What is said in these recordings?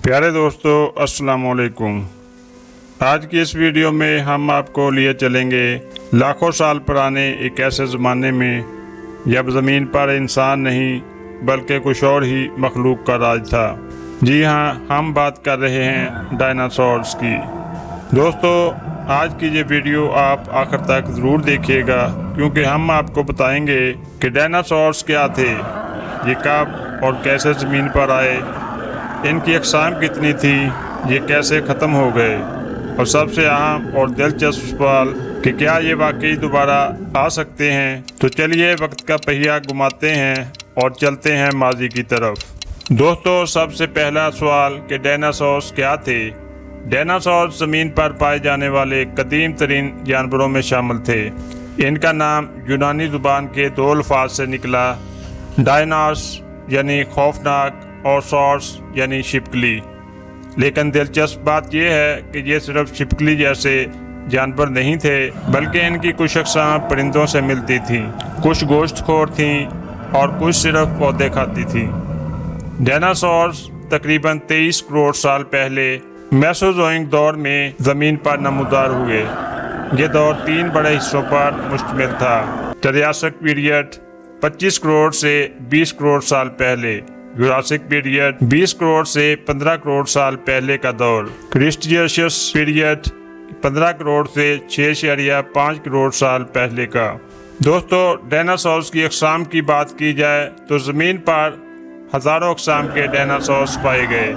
प्यारे दोस्तों, अस्सलाम वालेकुम। आज की इस वीडियो में हम आपको लिए चलेंगे लाखों साल पुराने एक ऐसे ज़माने में जब ज़मीन पर इंसान नहीं बल्कि कुछ और ही मखलूक का राज था। जी हाँ, हम बात कर रहे हैं डायनासोर्स की। दोस्तों, आज की ये वीडियो आप आखिर तक ज़रूर देखिएगा क्योंकि हम आपको बताएंगे कि डायनासोर्स क्या थे, ये कब और कैसे ज़मीन पर आए, इनकी अक़साम कितनी थी, ये कैसे ख़त्म हो गए, और सबसे अहम और दिलचस्प सवाल कि क्या ये वाकई दोबारा आ सकते हैं। तो चलिए वक्त का पहिया घुमाते हैं और चलते हैं माजी की तरफ। दोस्तों, सबसे पहला सवाल कि डायनासोर्स क्या थे। डायनासोर्स ज़मीन पर पाए जाने वाले कदीम तरीन जानवरों में शामिल थे। इनका नाम यूनानी ज़ुबान के दो अल्फाज से निकला, डायनास यानी खौफनाक और सॉर्स यानी छिपकली। लेकिन दिलचस्प बात यह है कि ये सिर्फ छिपकली जैसे जानवर नहीं थे बल्कि इनकी कुछ अक़साम परिंदों से मिलती थीं, कुछ गोश्तखोर थीं और कुछ सिर्फ पौधे खाती थीं। डायनासोर्स तकरीबन 23 करोड़ साल पहले मेसोज़ोइक दौर में ज़मीन पर नमूदार हुए। ये दौर 3 बड़े हिस्सों पर मुश्तमिल था। ट्रायसिक पीरियड 25 करोड़ से 20 करोड़ साल पहले, जुरासिक पीरियड 20 करोड़ से 15 करोड़ साल पहले का दौर, क्रिटेशियस पीरियड 15 करोड़ से 6.5 करोड़ साल पहले का। दोस्तों, डायनासोर्स की अक़साम की बात की जाए तो ज़मीन पर हज़ारों अक़साम के डायनासोर्स पाए गए,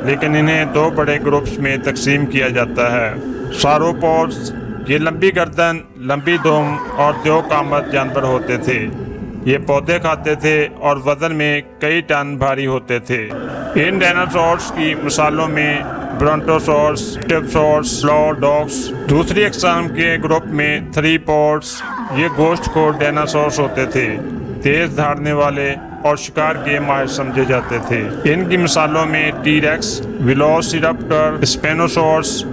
लेकिन इन्हें 2 बड़े ग्रुप्स में तकसीम किया जाता है। सारोपोड्स, ये लंबी गर्दन, लंबी दुम और 2 कामत जानवर होते थे। ये पौधे खाते थे और वजन में कई टन भारी होते थे। इन डायनासोर्स की मिसालों में ब्रोंटोसॉर्स, स्टेगोसॉर्स, स्लोडॉक्स। दूसरी अक़साम के ग्रुप में थ्रीपॉड्स, ये गोश्तखोर डायनासोर्स होते थे, तेज दहाड़ने वाले और शिकार के माहिर समझे जाते थे। इनकी मिसालों में टी-रेक्स, वेलोसिराप्टर, स्पेनोसॉर्स।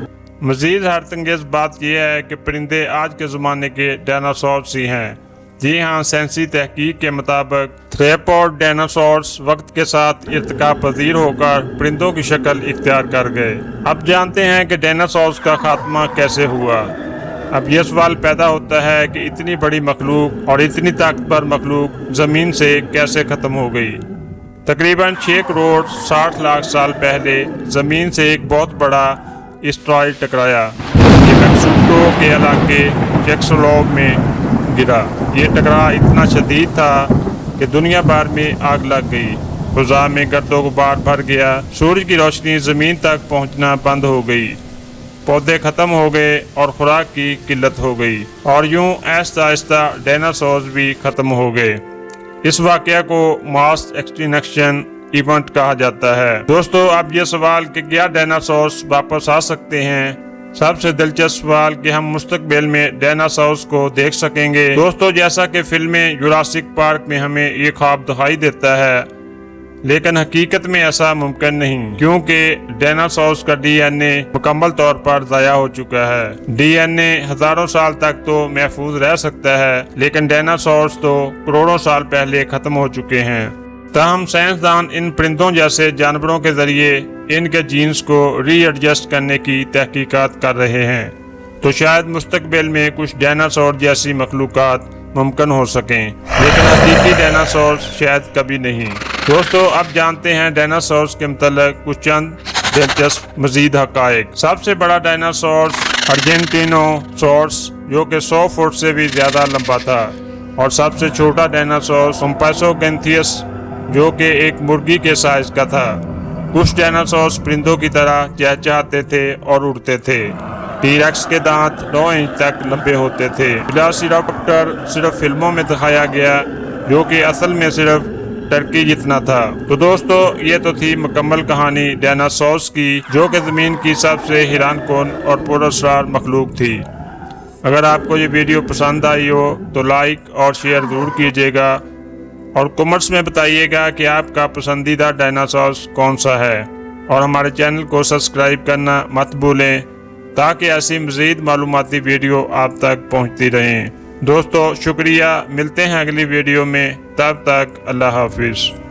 मज़ीद हैरतअंगेज़ बात यह है कि परिंदे आज के ज़माने के डायनासोर्स ही हैं। जी हाँ, साइंसी तहकीक के मुताबिक थ्रेपॉड डायनासोर्स वक्त के साथ इर्तिका पजीर होकर परिंदों की शक्ल इख्तियार कर गए। अब जानते हैं कि डायनासोर्स का खात्मा कैसे हुआ। अब यह सवाल पैदा होता है कि इतनी बड़ी मखलूक और इतनी ताकतवर मखलूक ज़मीन से कैसे ख़त्म हो गई। तकरीबन 6 करोड़ 60 लाख साल पहले ज़मीन से एक बहुत बड़ा एस्टेरॉयड टकराया। ये मेक्सिको के इलाके चेक्सलोव में गिरा। ये टकराव इतना शदीद था कि दुनिया भर में आग लग गई, फ़ज़ा में गर्दो गुबार भर गया, सूरज की रोशनी ज़मीन तक पहुंचना बंद हो गई, पौधे ख़त्म हो गए और खुराक की किल्लत हो गई, और यूं आहिस्ता आहिस्ता डायनासोर्स भी ख़त्म हो गए। इस वाक़या को मास एक्सटिंक्शन इवेंट कहा जाता है। दोस्तों, अब ये सवाल कि क्या डायनासोर्स वापस आ सकते हैं, सबसे दिलचस्प सवाल कि हम मुस्तकबिल में डायनासोर्स को देख सकेंगे। दोस्तों, जैसा कि फिल्में जुरासिक पार्क में हमें ये ख्वाब दिखाई देता है, लेकिन हकीकत में ऐसा मुमकिन नहीं, क्योंकि डायनासोर्स का डीएनए मुकम्मल तौर पर ज़ाया हो चुका है। डीएनए हज़ारों साल तक तो महफूज रह सकता है, लेकिन डायनासोर्स तो करोड़ों साल पहले ख़त्म हो चुके हैं। ताहम साइंसदान इन परिंदों जैसे जानवरों के ज़रिए इनके जीन्स को रीएडजस्ट करने की तहकीकात कर रहे हैं, तो शायद मुस्तकबिल में कुछ डायनासोर जैसी मखलूक़ात मुमकिन हो सकें, लेकिन हकीकी डायनासोर शायद कभी नहीं। दोस्तों, अब जानते हैं डायनासोर्स के मतलब कुछ चंद दिलचस्प मज़ीद हक़ाइक़। सबसे बड़ा डायनासोर अर्जेंटिनोसॉर्स, जो कि 100 फुट से भी ज़्यादा लंबा था, और सबसे छोटा डायनासोर सुम्पासोगेंथियस, जो कि एक मुर्गी के साइज का था। कुछ डायनासोर्स परिंदों की तरह चहचहाते थे और उड़ते थे। टी-रेक्स के दांत 9 इंच तक लंबे होते थे। वेलोसिराप्टर सिर्फ फिल्मों में दिखाया गया, जो कि असल में सिर्फ टर्की जितना था। तो दोस्तों, ये तो थी मुकम्मल कहानी डायनासोर्स की, जो कि ज़मीन की सबसे हैरानकुन और पुरअसरार मखलूक थी। अगर आपको ये वीडियो पसंद आई हो तो लाइक और शेयर ज़रूर कीजिएगा, और कमेंट्स में बताइएगा कि आपका पसंदीदा डायनासोर्स कौन सा है, और हमारे चैनल को सब्सक्राइब करना मत भूलें ताकि ऐसी मज़ीद मालूमाती वीडियो आप तक पहुंचती रहें। दोस्तों, शुक्रिया। मिलते हैं अगली वीडियो में, तब तक अल्लाह हाफिज़।